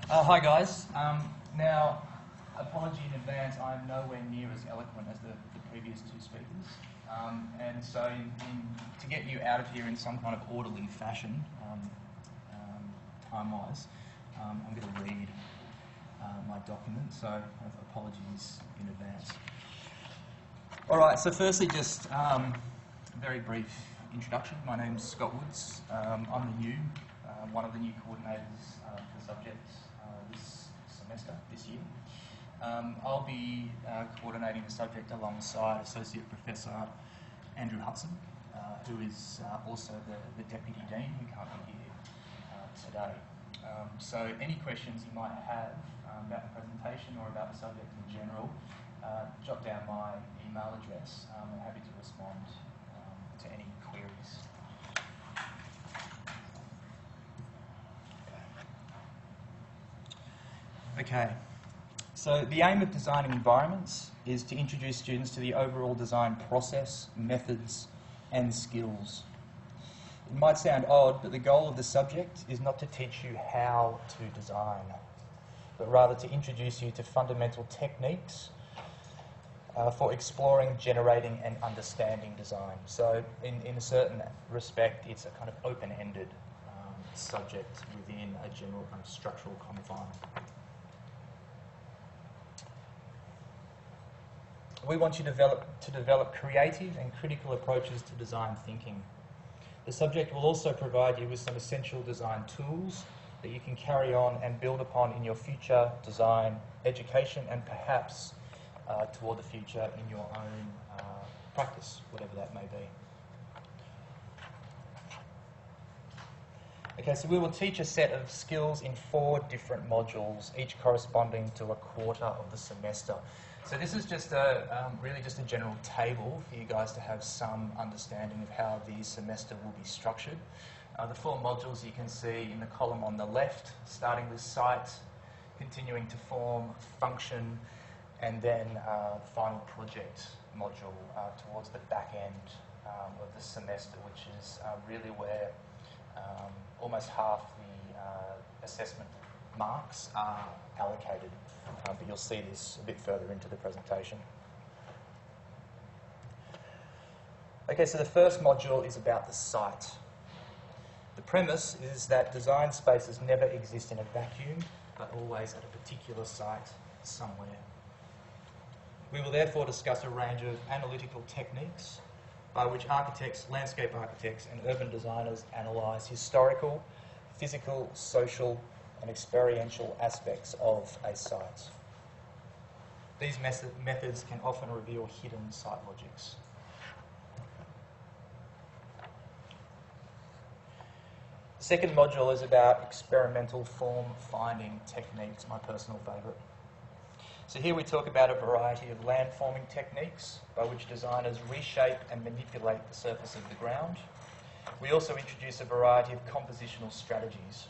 Hi guys. Now, apology in advance, I'm nowhere near as eloquent as the previous two speakers. And so to get you out of here in some kind of orderly fashion, time-wise, I'm going to read my document, so apologies in advance. All right, so firstly just a very brief introduction. My name's Scott Woods. I'm one of the new coordinators for the subject this semester, this year. I'll be coordinating the subject alongside Associate Professor Andrew Hudson, who is also the Deputy Dean, who can't be here today. So any questions you might have about the presentation or about the subject in general, jot down my email address. I'm happy to respond to any queries. Okay, so the aim of designing environments is to introduce students to the overall design process, methods, and skills. It might sound odd, but the goal of the subject is not to teach you how to design, but rather to introduce you to fundamental techniques for exploring, generating, and understanding design. So in a certain respect, it's a kind of open-ended subject within a general structural confine. We want you to develop creative and critical approaches to design thinking. The subject will also provide you with some essential design tools that you can carry on and build upon in your future design education and perhaps toward the future in your own practice, whatever that may be. Okay, so we will teach a set of skills in 4 different modules, each corresponding to a quarter of the semester. So this is just really just a general table for you guys to have some understanding of how the semester will be structured. The 4 modules you can see in the column on the left, starting with site, continuing to form, function, and then the final project module towards the back end of the semester, which is really where almost half the assessment marks are allocated. But you'll see this a bit further into the presentation. Okay, so the first module is about the site. The premise is that design spaces never exist in a vacuum, but always at a particular site somewhere. We will therefore discuss a range of analytical techniques by which architects, landscape architects, and urban designers analyse historical, physical, social, and experiential aspects of a site. These methods can often reveal hidden site logics. The second module is about experimental form-finding techniques, my personal favourite. So here we talk about a variety of landforming techniques by which designers reshape and manipulate the surface of the ground. We also introduce a variety of compositional strategies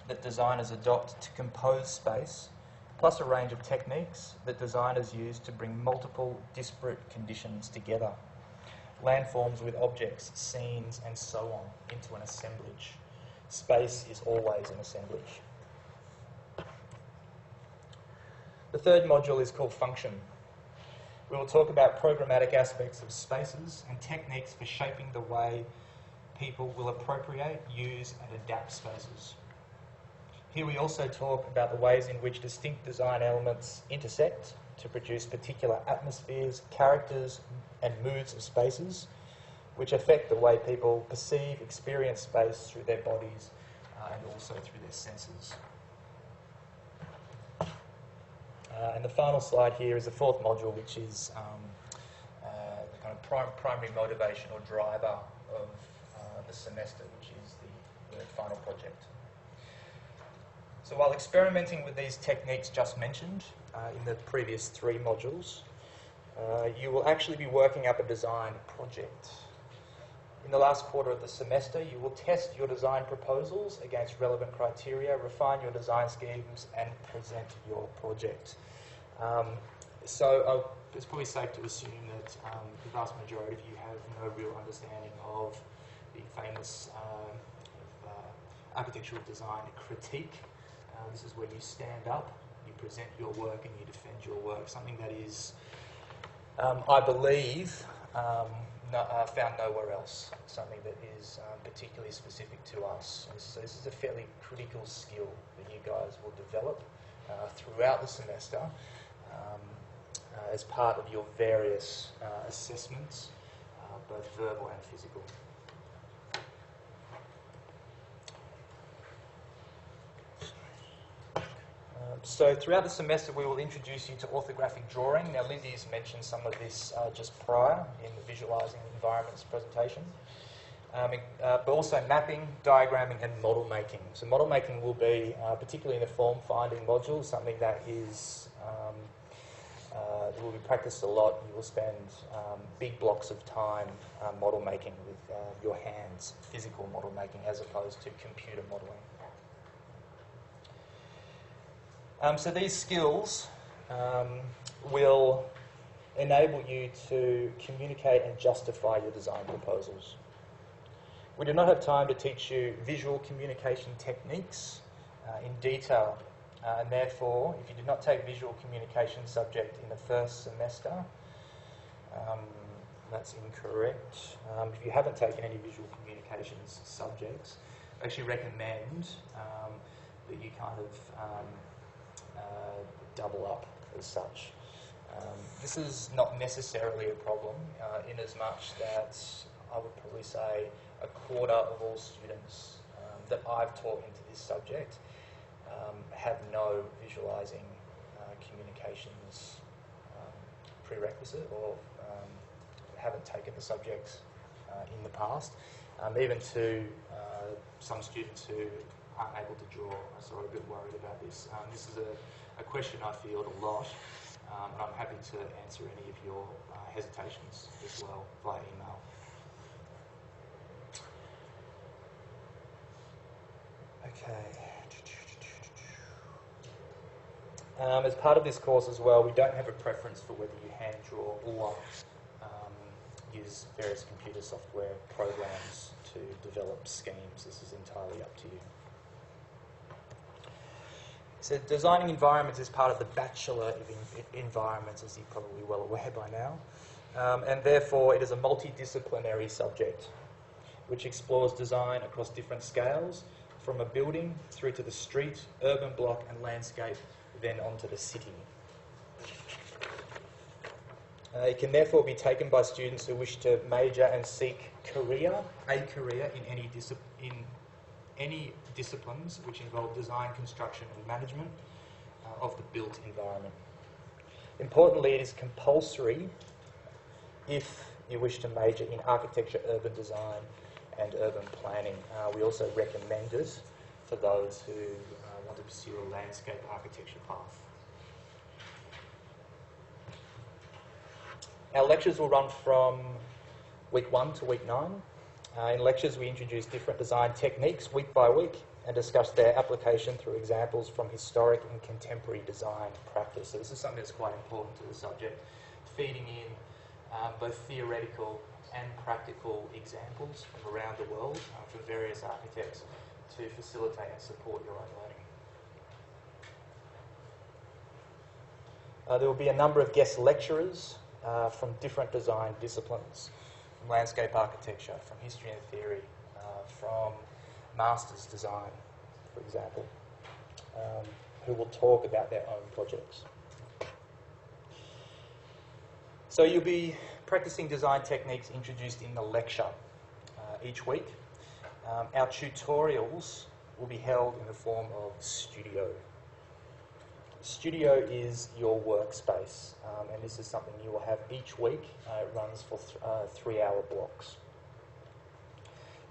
that designers adopt to compose space, plus a range of techniques that designers use to bring multiple disparate conditions together. Landforms with objects, scenes, and so on into an assemblage. Space is always an assemblage. The third module is called function. We will talk about programmatic aspects of spaces and techniques for shaping the way people will appropriate, use, and adapt spaces. Here we also talk about the ways in which distinct design elements intersect to produce particular atmospheres, characters, and moods of spaces, which affect the way people perceive, experience space through their bodies and also through their senses. And the final slide here is the 4th module, which is the kind of primary motivation or driver of the semester, which is the final project. So while experimenting with these techniques just mentioned in the previous 3 modules, you will actually be working up a design project. In the last quarter of the semester, you will test your design proposals against relevant criteria, refine your design schemes, and present your project. So it's probably safe to assume that the vast majority of you have no real understanding of the famous architectural design critique, This is where you stand up, you present your work and you defend your work, something that is, I believe, found nowhere else, something that is particularly specific to us. So this is a fairly critical skill that you guys will develop throughout the semester as part of your various assessments, both verbal and physical. So throughout the semester we will introduce you to orthographic drawing. Now Lindy's mentioned some of this just prior in the visualising environments presentation. But also mapping, diagramming and model making. So model making will be, particularly in the form finding module, something that is that will be practiced a lot. You will spend big blocks of time model making with your hands, physical model making as opposed to computer modelling. So these skills will enable you to communicate and justify your design proposals. We do not have time to teach you visual communication techniques in detail, and therefore, if you did not take visual communication subject in the first semester, that's incorrect. If you haven't taken any visual communications subjects, I actually recommend that you kind of double up as such. This is not necessarily a problem in as much that I would probably say a quarter of all students that I've taught into this subject have no visualising communications prerequisite or haven't taken the subject in the past. Even to some students who aren't able to draw are sort of a bit worried about this. This is a question I field a lot, and I'm happy to answer any of your hesitations as well via email. Okay. As part of this course as well, we don't have a preference for whether you hand draw or use various computer software programs to develop schemes. This is entirely up to you. So designing environments is part of the Bachelor of Environments, as you're probably well aware by now, and therefore it is a multidisciplinary subject which explores design across different scales, from a building through to the street, urban block and landscape, then onto the city. It can therefore be taken by students who wish to major and seek a career in any disciplines which involve design, construction and management of the built environment. Importantly, it is compulsory if you wish to major in architecture, urban design and urban planning. We also recommend it for those who want to pursue a landscape architecture path. Our lectures will run from week 1 to week 9. In lectures, we introduce different design techniques week by week and discuss their application through examples from historic and contemporary design practice. So this is something that's quite important to the subject, feeding in both theoretical and practical examples from around the world from various architects to facilitate and support your own learning. There will be a number of guest lecturers from different design disciplines, from landscape architecture, from history and theory, from master's design, for example, who will talk about their own projects. So you'll be practicing design techniques introduced in the lecture each week. Our tutorials will be held in the form of studio. Studio is your workspace, and this is something you will have each week. It runs for 3-hour blocks.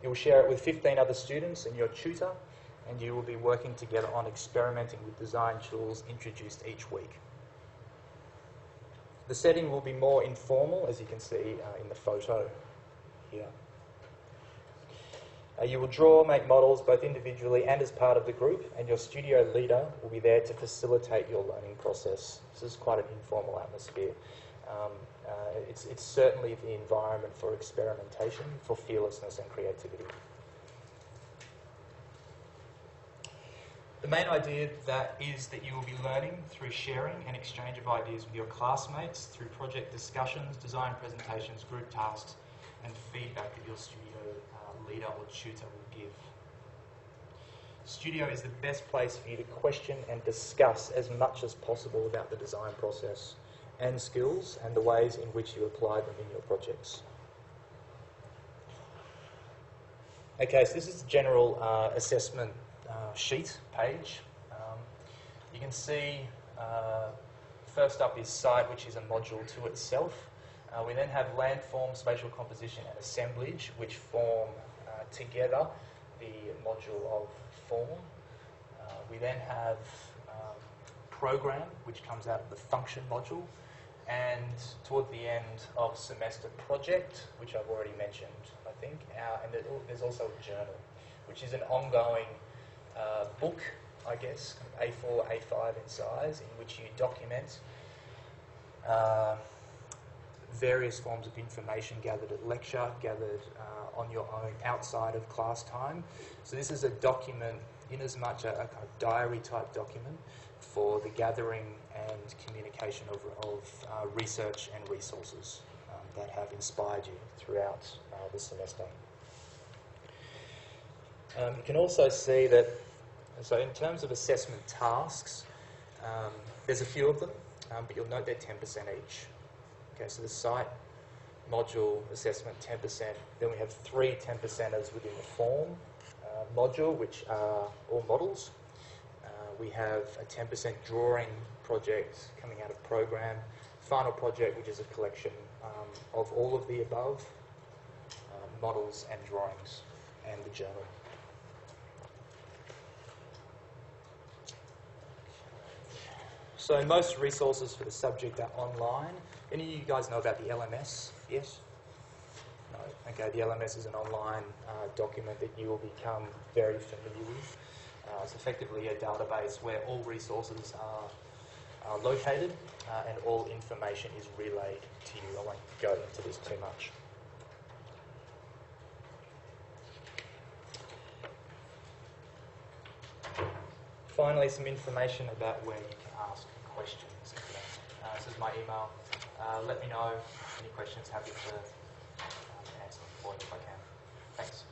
You will share it with 15 other students and your tutor, and you will be working together on experimenting with design tools introduced each week. The setting will be more informal, as you can see in the photo here. You will draw, make models both individually and as part of the group, and your studio leader will be there to facilitate your learning process. This is quite an informal atmosphere. It's certainly the environment for experimentation, for fearlessness and creativity. The The main idea is that you will be learning through sharing and exchange of ideas with your classmates, through project discussions, design presentations, group tasks, and feedback that your studio leader or tutor will give. Studio is the best place for you to question and discuss as much as possible about the design process and skills and the ways in which you apply them in your projects. Okay, so this is the general assessment sheet page. You can see first up is site, which is a module to itself. We then have landform, spatial composition and assemblage, which form together the module of form. We then have program, which comes out of the function module, and toward the end of semester project, which I've already mentioned, I think, and there's also a journal, which is an ongoing book, I guess, A4, A5 in size, in which you document various forms of information gathered at lecture, gathered on your own outside of class time. So this is a document, in as much a kind of diary type document for the gathering and communication of research and resources that have inspired you throughout the semester. You can also see that, so in terms of assessment tasks, there's a few of them, but you'll note they're 10% each. Okay, so the site module assessment 10%, then we have 3 10%ers within the form module, which are all models. We have a 10% drawing project coming out of program, final project, which is a collection of all of the above, models and drawings, and the journal. So most resources for the subject are online. Any of you guys know about the LMS? Yes? No? Okay, the LMS is an online document that you will become very familiar with. It's effectively a database where all resources are located and all information is relayed to you. I won't go into this too much. Finally, some information about where you can ask questions. This is my email. Let me know any questions. Happy to answer them for you if I can. Thanks.